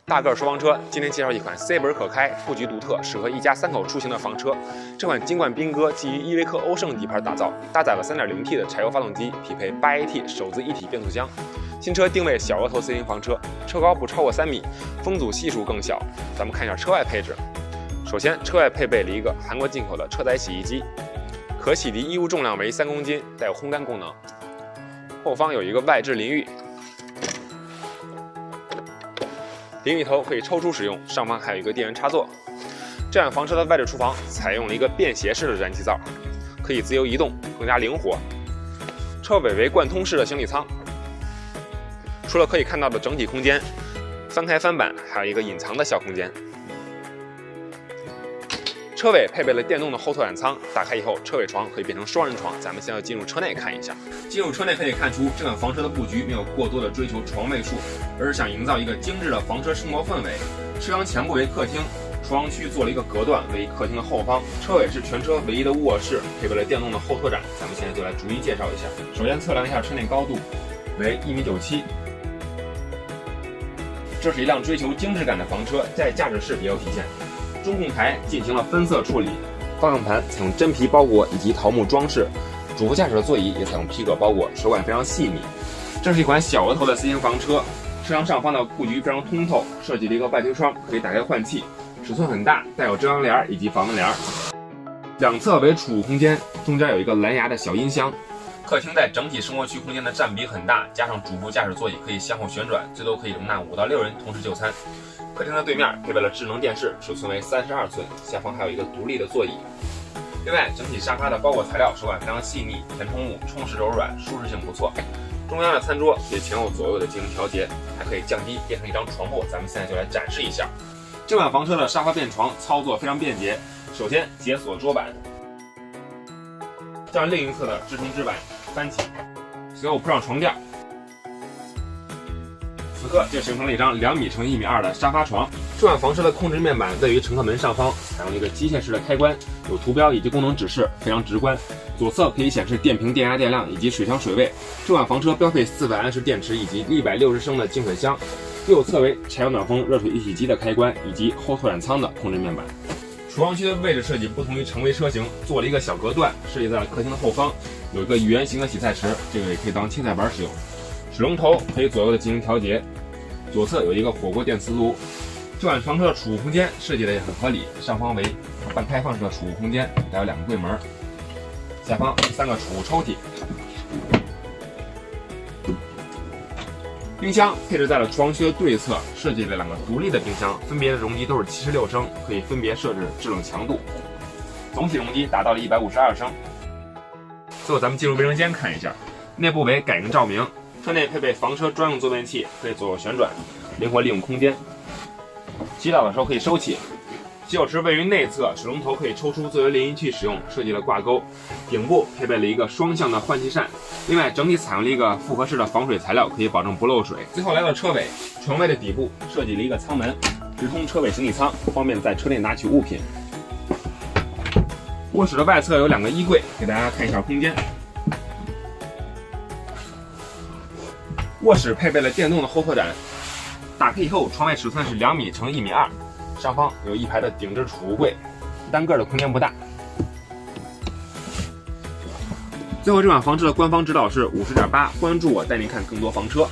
大个双房车，今天介绍一款 C 门可开、布局独特、适合一家3口出行的房车。这款金冠兵哥基于依维柯欧胜底盘打造，搭载了 3.0T 的柴油发动机，匹配 8AT 手自一体变速箱。新车定位小额头 C 型房车，车高不超过3米，风阻系数更小。咱们看一下车外配置。首先，车外配备了一个韩国进口的车载洗衣机，可洗涤衣物重量为3公斤，带有烘干功能。后方有一个外置淋浴。 淋浴头可以抽出使用，上方还有一个电源插座。这款房车的外置厨房采用了一个便携式的燃气灶，可以自由移动，更加灵活。车尾为贯通式的行李舱，除了可以看到的整体空间，翻开翻板还有一个隐藏的小空间。车尾配备了电动的后托杆舱，打开以后，车尾床可以变成双人床。咱们先要进入车内看一下。进入车内可以看出，这款房车的布局没有过多的追求床位数，而是想营造一个精致的房车生活氛围。车厢前部为客厅，厨房区做了一个隔断，为客厅的后方。车尾是全车唯一的卧室，配备了电动的后托杆。咱们现在就来逐一介绍一下。首先测量一下车内高度，为1.97米。这是一辆追求精致感的房车，在驾驶室也有体现。 中控台进行了分色处理，方向盘采用真皮包裹以及桃木装饰，主副驾驶的座椅也采用皮革包裹，手感非常细腻。这是一款小额头的 C 型房车，车厢上方的布局非常通透，设计了一个外推窗，可以打开换气，尺寸很大，带有遮阳帘以及防蚊帘。两侧为储物空间，中间有一个蓝牙的小音箱。客厅在整体生活区空间的占比很大，加上主副驾驶座椅可以向后旋转，最多可以容纳5到6人同时就餐。 客厅的对面配备了智能电视，尺寸为32寸，下方还有一个独立的座椅。另外，整体沙发的包裹材料手感非常细腻，填充物充实柔软，舒适性不错。中央的餐桌也前后左右的进行调节，还可以降低变成一张床铺。咱们现在就来展示一下这款房车的沙发便床，操作非常便捷。首先解锁桌板，将另一侧的支撑支板翻起，随后铺上床垫。 此刻就形成了一张2米乘1.2米的沙发床。这款房车的控制面板位于乘客门上方，采用一个机械式的开关，有图标以及功能指示，非常直观。左侧可以显示电瓶、电压、电量以及水箱水位。这款房车标配400安时电池以及160升的净水箱。右侧为柴油暖风热水一体机的开关以及后托杆舱的控制面板。厨房区的位置设计不同于常规车型，做了一个小隔断，设计在了客厅的后方，有一个圆形的洗菜池，这个也可以当青菜板使用。 水龙头可以左右的进行调节，左侧有一个火锅电磁炉。这款房车的储物空间设计的也很合理，上方为半开放式的储物空间，带有2个柜门，下方3个储物抽屉。冰箱配置在了厨房区的对侧，设计了2个独立的冰箱，分别的容积都是76升，可以分别设置制冷强度，总体容积达到了152升。最后咱们进入卫生间看一下，内部为感应照明。 车内配备房车专用坐便器，可以左右旋转，灵活利用空间。洗澡的时候可以收起。洗手池位于内侧，水龙头可以抽出作为淋浴器使用，设计了挂钩。顶部配备了一个双向的换气扇，另外整体采用了一个复合式的防水材料，可以保证不漏水。最后来到车尾，床位的底部设计了一个舱门，直通车尾行李舱，方便在车内拿取物品。卧室的外侧有2个衣柜，给大家看一下空间。 卧室配备了电动的后托杆，打开以后，床位尺寸是2米乘1.2米，上方有一排的顶置储物柜，单个的空间不大。最后，这款房车的官方指导是50.8，关注我，带您看更多房车。